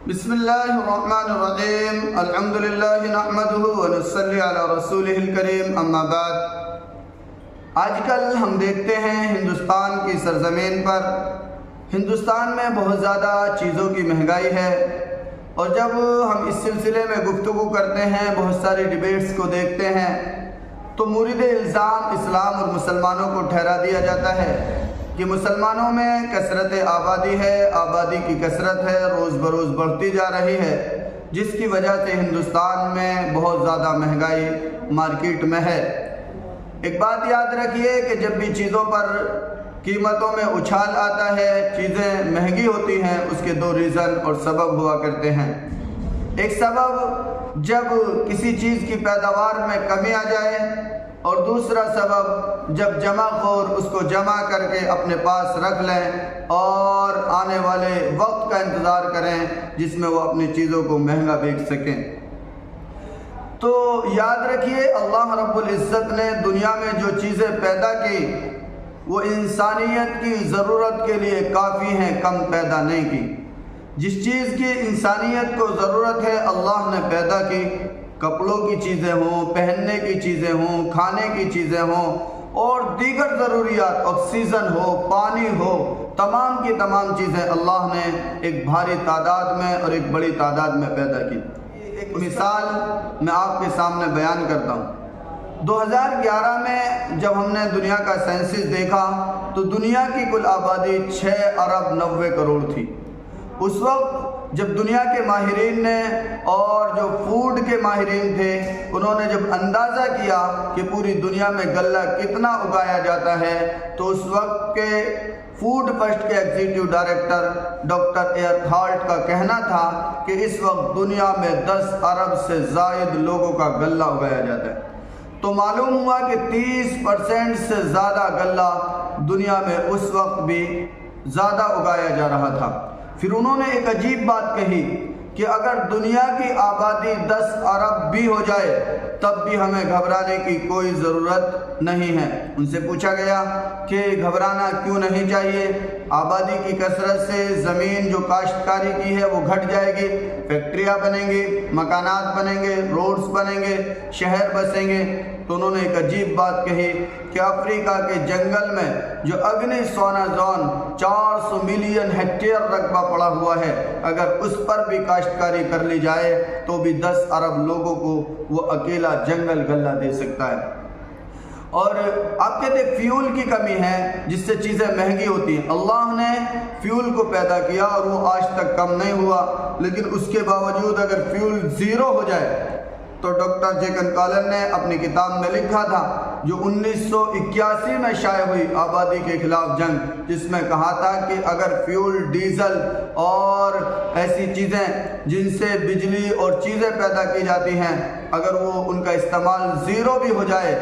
بسم اللہ الرحمن الرحیم الحمدللہ نحمدہ ونصلی علی رسولہ الکریم اما بعد۔ آج کل ہم دیکھتے ہیں ہندوستان کی سرزمین پر ہندوستان میں بہت زیادہ چیزوں کی مہنگائی ہے، اور جب ہم اس سلسلے میں گفتگو کرتے ہیں، بہت ساری ڈیبیٹس کو دیکھتے ہیں، تو مورد الزام اسلام اور مسلمانوں کو ٹھہرا دیا جاتا ہے کہ مسلمانوں میں کثرت آبادی ہے، آبادی کی کثرت ہے، روز بروز بڑھتی جا رہی ہے، جس کی وجہ سے ہندوستان میں بہت زیادہ مہنگائی مارکیٹ میں ہے۔ ایک بات یاد رکھیے کہ جب بھی چیزوں پر قیمتوں میں اچھال آتا ہے، چیزیں مہنگی ہوتی ہیں، اس کے دو ریزن اور سبب ہوا کرتے ہیں۔ ایک سبب جب کسی چیز کی پیداوار میں کمی آ جائے، اور دوسرا سبب جب جمع خور اس کو جمع کر کے اپنے پاس رکھ لیں اور آنے والے وقت کا انتظار کریں جس میں وہ اپنی چیزوں کو مہنگا بیچ سکیں۔ تو یاد رکھیے، اللہ رب العزت نے دنیا میں جو چیزیں پیدا کی وہ انسانیت کی ضرورت کے لیے کافی ہیں، کم پیدا نہیں کی۔ جس چیز کی انسانیت کو ضرورت ہے اللہ نے پیدا کی، کپڑوں کی چیزیں ہوں، پہننے کی چیزیں ہوں، کھانے کی چیزیں ہوں، اور دیگر ضروریات، آکسیجن ہو، پانی ہو، تمام کی تمام چیزیں اللہ نے ایک بھاری تعداد میں اور ایک بڑی تعداد میں پیدا کی۔ ایک مثال میں آپ کے سامنے بیان کرتا ہوں۔ 2011 میں جب ہم نے دنیا کا سینسس دیکھا تو دنیا کی کل آبادی 6 ارب 90 کروڑ تھی۔ اس وقت جب دنیا کے ماہرین نے اور جو فوڈ کے ماہرین تھے، انہوں نے جب اندازہ کیا کہ پوری دنیا میں غلہ کتنا اگایا جاتا ہے، تو اس وقت کے فوڈ فرسٹ کے ایگزیکٹو ڈائریکٹر ڈاکٹر ایئرتھالٹ کا کہنا تھا کہ اس وقت دنیا میں 10 ارب سے زائد لوگوں کا غلہ اگایا جاتا ہے۔ تو معلوم ہوا کہ 30% سے زیادہ غلہ دنیا میں اس وقت بھی زیادہ اگایا جا رہا تھا۔ پھر انہوں نے ایک عجیب بات کہی کہ اگر دنیا کی آبادی 10 ارب بھی ہو جائے تب بھی ہمیں گھبرانے کی کوئی ضرورت نہیں ہے۔ ان سے پوچھا گیا کہ گھبرانا کیوں نہیں چاہیے؟ آبادی کی کثرت سے زمین جو کاشتکاری کی ہے وہ گھٹ جائے گی، فیکٹریاں بنیں گی، مکانات بنیں گے، روڈز بنیں گے، شہر بسیں گے۔ تو انہوں نے ایک عجیب بات کہی کہ افریقہ کے جنگل میں جو اگنی سونا زون 400 ملین ہیکٹیئر رقبہ پڑا ہوا ہے، اگر اس پر بھی کاشتکاری کر لی جائے تو بھی 10 ارب لوگوں کو وہ اکیلا جنگل غلہ دے سکتا ہے۔ اور آپ کہتے ہیں فیول کی کمی ہے جس سے چیزیں مہنگی ہوتی ہیں۔ اللہ نے فیول کو پیدا کیا اور وہ آج تک کم نہیں ہوا، لیکن اس کے باوجود اگر فیول زیرو ہو جائے تو ڈاکٹر جیکن کالن نے اپنی کتاب میں لکھا تھا، جو 1981 میں شائع ہوئی آبادی کے خلاف جنگ، جس میں کہا تھا کہ اگر فیول، ڈیزل اور ایسی چیزیں جن سے بجلی اور چیزیں پیدا کی جاتی ہیں، اگر وہ ان کا استعمال زیرو بھی ہو جائے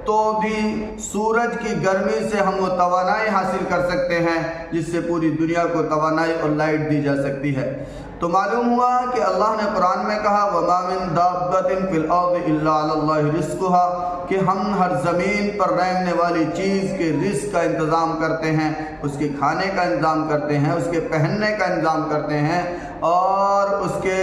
تو بھی سورج کی گرمی سے ہم وہ توانائی حاصل کر سکتے ہیں جس سے پوری دنیا کو توانائی اور لائٹ دی جا سکتی ہے۔ تو معلوم ہوا کہ اللہ نے قرآن میں کہا وَمَا مِن دَابَّةٍ فِي الْأَرْضِ إِلَّا عَلَى اللَّهِ رِزْقُهَا، کہ ہم ہر زمین پر رہنے والی چیز کے رزق کا انتظام کرتے ہیں، اس کے کھانے کا انتظام کرتے ہیں، اس کے پہننے کا انتظام کرتے ہیں، اور اس کے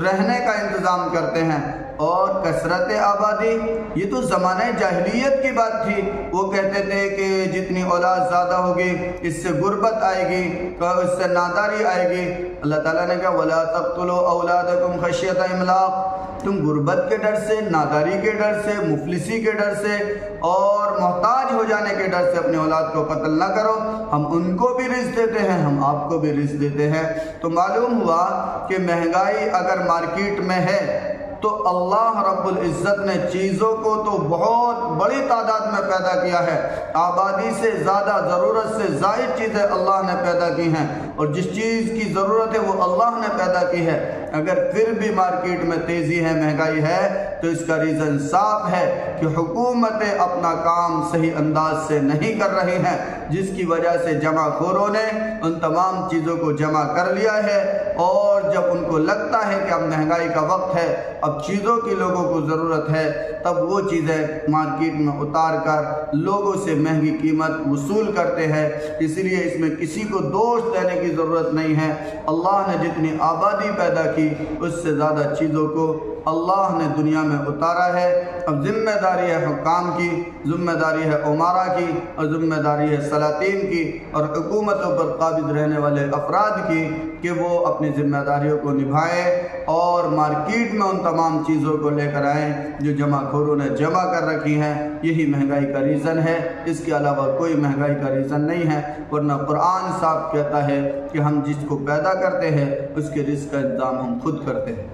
رہنے کا انتظام کرتے ہیں۔ اور کثرت آبادی، یہ تو زمانہ جاہلیت کی بات تھی۔ وہ کہتے تھے کہ جتنی اولاد زیادہ ہوگی اس سے غربت آئے گی، اس سے ناداری آئے گی۔ اللہ تعالیٰ نے کہا وَلَا تَقْتُلُوا أَوْلَادَكُمْ خَشْيَةَ إِمْلَاقٍ، تم غربت کے ڈر سے، ناداری کے ڈر سے، مفلسی کے ڈر سے اور محتاج ہو جانے کے ڈر سے اپنی اولاد کو قتل نہ کرو، ہم ان کو بھی رزق دیتے ہیں، ہم آپ کو بھی رزق دیتے ہیں۔ تو معلوم ہوا کہ مہنگائی اگر مارکیٹ میں ہے تو اللہ رب العزت نے چیزوں کو تو بہت بڑی تعداد میں پیدا کیا ہے، آبادی سے زیادہ، ضرورت سے زائد چیزیں اللہ نے پیدا کی ہیں، اور جس چیز کی ضرورت ہے وہ اللہ نے پیدا کی ہے۔ اگر پھر بھی مارکیٹ میں تیزی ہے، مہنگائی ہے، تو اس کا ریزن صاف ہے کہ حکومتیں اپنا کام صحیح انداز سے نہیں کر رہی ہیں، جس کی وجہ سے جمع خوروں نے ان تمام چیزوں کو جمع کر لیا ہے، اور جب ان کو لگتا ہے کہ اب مہنگائی کا وقت ہے، اب چیزوں کی لوگوں کو ضرورت ہے، تب وہ چیزیں مارکیٹ میں اتار کر لوگوں سے مہنگی قیمت وصول کرتے ہیں۔ اس لیے اس میں کسی کو دوش دینے کی ضرورت نہیں ہے۔ اللہ نے جتنی آبادی پیدا کی اس سے زیادہ چیزوں کو اللہ نے دنیا میں اتارا ہے۔ اب ذمہ داری ہے حکام کی، ذمہ داری ہے امراء کی، اور ذمہ داری ہے سلاطین کی اور حکومتوں پر قابض رہنے والے افراد کی کہ وہ اپنی ذمہ داریوں کو نبھائیں اور مارکیٹ میں ان تمام چیزوں کو لے کر آئیں جو جمع خوروں نے جمع کر رکھی ہیں۔ یہی مہنگائی کا ریزن ہے، اس کے علاوہ کوئی مہنگائی کا ریزن نہیں ہے، ورنہ قرآن صاحب کہتا ہے کہ ہم جس کو پیدا کرتے ہیں اس کے رزق کا انتظام ہم خود کرتے ہیں۔